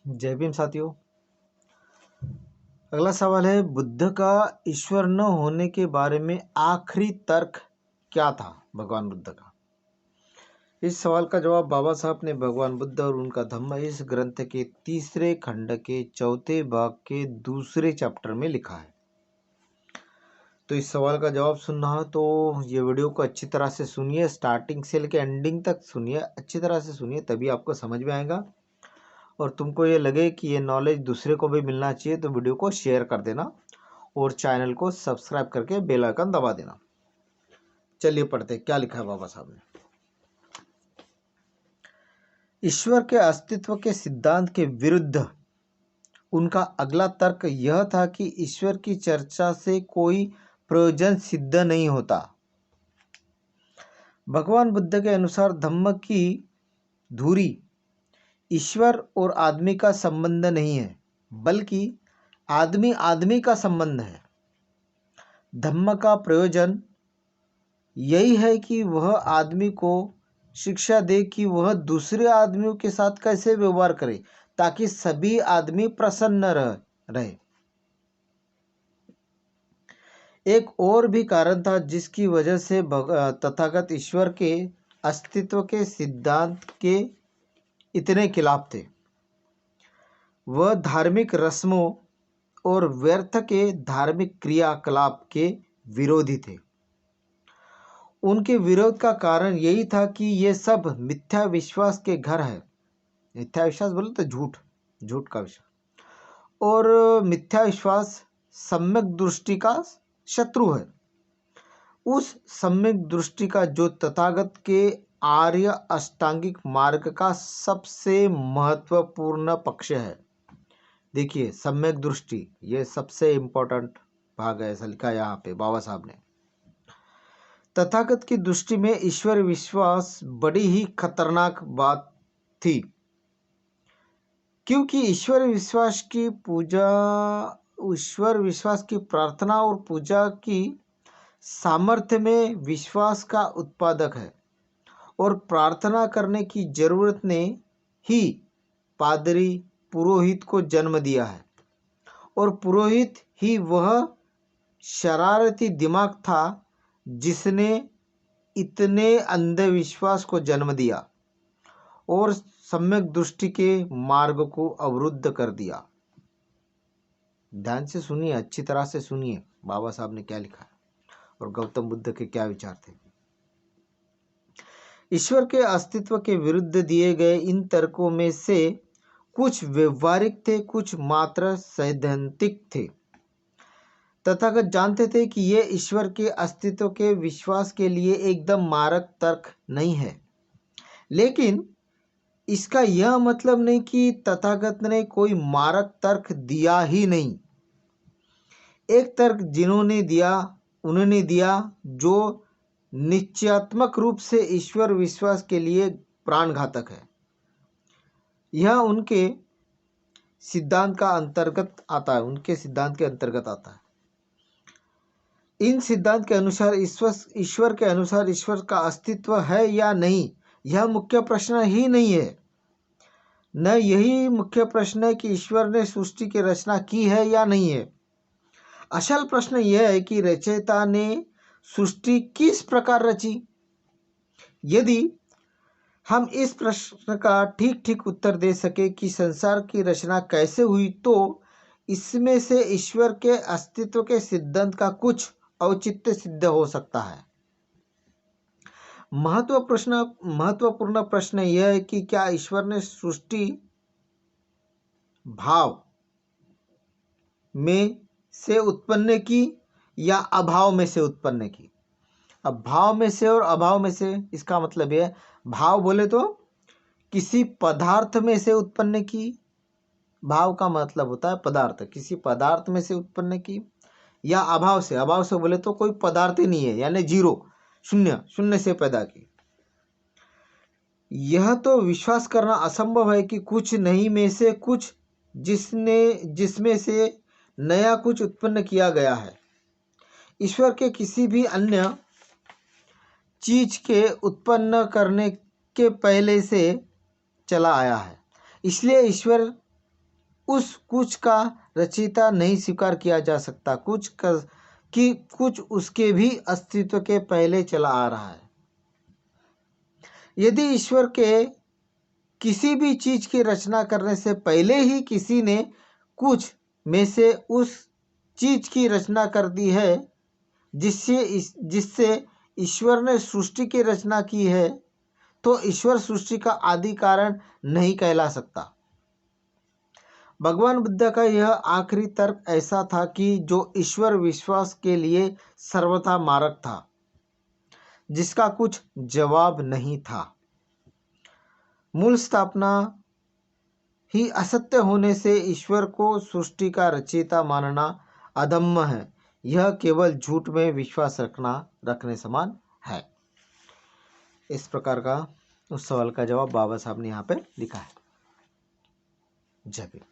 जय भीम साथियों। अगला सवाल है, बुद्ध का ईश्वर न होने के बारे में आखिरी तर्क क्या था भगवान बुद्ध का। इस सवाल का जवाब बाबा साहब ने भगवान बुद्ध और उनका धम्म इस ग्रंथ के तीसरे खंड के चौथे भाग के दूसरे चैप्टर में लिखा है। तो इस सवाल का जवाब सुनना हो तो ये वीडियो को अच्छी तरह से सुनिए, स्टार्टिंग से लेकर एंडिंग तक सुनिए, अच्छी तरह से सुनिए, तभी आपको समझ में आएगा। और तुमको ये लगे कि ये नॉलेज दूसरे को भी मिलना चाहिए तो वीडियो को शेयर कर देना और चैनल को सब्सक्राइब करके बेल आइकन दबा देना। चलिए पढ़ते क्या लिखा है बाबा साहब ने। ईश्वर के अस्तित्व के सिद्धांत के विरुद्ध उनका अगला तर्क यह था कि ईश्वर की चर्चा से कोई प्रयोजन सिद्ध नहीं होता। भगवान बुद्ध के अनुसार धम्म की धुरी ईश्वर और आदमी का संबंध नहीं है, बल्कि आदमी आदमी का संबंध है। धम्म का प्रयोजन यही है कि वह आदमी को शिक्षा दे कि वह दूसरे आदमियों के साथ कैसे व्यवहार करे ताकि सभी आदमी प्रसन्न रहे। एक और भी कारण था जिसकी वजह से तथागत ईश्वर के अस्तित्व के सिद्धांत के इतने खिलाफ थे। वह धार्मिक रस्मों और व्यर्थ के धार्मिक क्रियाकलाप के विरोधी थे। उनके विरोध का कारण यही था कि ये सब मिथ्या विश्वास के घर है। मिथ्या विश्वास बोले तो झूठ का विश्वास, और मिथ्या विश्वास सम्यक दृष्टि का शत्रु है। उस सम्यक दृष्टि का जो तथागत के आर्य अष्टांगिक मार्ग का सबसे महत्वपूर्ण पक्ष है। देखिए, सम्यक दृष्टि ये सबसे इम्पोर्टेंट भाग है, ऐसा लिखा है यहाँ पे बाबा साहब ने। तथागत की दृष्टि में ईश्वर विश्वास बड़ी ही खतरनाक बात थी, क्योंकि ईश्वर विश्वास की प्रार्थना और पूजा की सामर्थ्य में विश्वास का उत्पादक है, और प्रार्थना करने की जरूरत ने ही पादरी पुरोहित को जन्म दिया है, और पुरोहित ही वह शरारती दिमाग था जिसने इतने अंधविश्वास को जन्म दिया और सम्यक दृष्टि के मार्ग को अवरुद्ध कर दिया। ध्यान से सुनिए, अच्छी तरह से सुनिए बाबा साहब ने क्या लिखा है और गौतम बुद्ध के क्या विचार थे। ईश्वर के अस्तित्व के विरुद्ध दिए गए इन तर्कों में से कुछ व्यवहारिक थे, कुछ मात्र सैद्धांतिक थे। तथागत जानते थे कि ये ईश्वर के अस्तित्व के विश्वास के लिए एकदम मारक तर्क नहीं है, लेकिन इसका यह मतलब नहीं कि तथागत ने कोई मारक तर्क दिया ही नहीं। एक तर्क उन्होंने दिया जो निश्चयात्मक रूप से ईश्वर विश्वास के लिए प्राणघातक है। यह उनके सिद्धांत के अंतर्गत आता है। इन सिद्धांत के अनुसार ईश्वर के अनुसार ईश्वर का अस्तित्व है या नहीं, यह मुख्य प्रश्न ही नहीं है। न यही मुख्य प्रश्न है कि ईश्वर ने सृष्टि की रचना की है या नहीं है। असल प्रश्न यह है कि रचयिता ने सृष्टि किस प्रकार रची। यदि हम इस प्रश्न का ठीक उत्तर दे सके कि संसार की रचना कैसे हुई, तो इसमें से ईश्वर के अस्तित्व के सिद्धांत का कुछ औचित्य सिद्ध हो सकता है। महत्वपूर्ण प्रश्न यह है कि क्या ईश्वर ने सृष्टि भाव में से उत्पन्न की या अभाव में से उत्पन्न की। अब भाव में से और अभाव में से, इसका मतलब यह, भाव बोले तो किसी पदार्थ में से उत्पन्न की। भाव का मतलब होता है पदार्थ, किसी पदार्थ में से उत्पन्न की, या अभाव से बोले तो कोई पदार्थ ही नहीं है, यानी जीरो, शून्य से पैदा की। यह तो विश्वास करना असंभव है कि कुछ नहीं में से कुछ, जिसमें से नया कुछ उत्पन्न किया गया है, ईश्वर के किसी भी अन्य चीज के उत्पन्न करने के पहले से चला आया है। इसलिए ईश्वर उस कुछ का रचयिता नहीं स्वीकार किया जा सकता, कुछ उसके भी अस्तित्व के पहले चला आ रहा है। यदि ईश्वर के किसी भी चीज की रचना करने से पहले ही किसी ने कुछ में से उस चीज की रचना कर दी है जिससे ईश्वर ने सृष्टि की रचना की है, तो ईश्वर सृष्टि का आदि कारण नहीं कहला सकता। भगवान बुद्ध का यह आखिरी तर्क ऐसा था कि जो ईश्वर विश्वास के लिए सर्वथा मारक था, जिसका कुछ जवाब नहीं था। मूल स्थापना ही असत्य होने से ईश्वर को सृष्टि का रचयिता मानना अधम्य है। यह केवल झूठ में विश्वास रखने समान है। इस प्रकार का उस सवाल का जवाब बाबा साहब ने यहाँ पे लिखा है। जय भीम।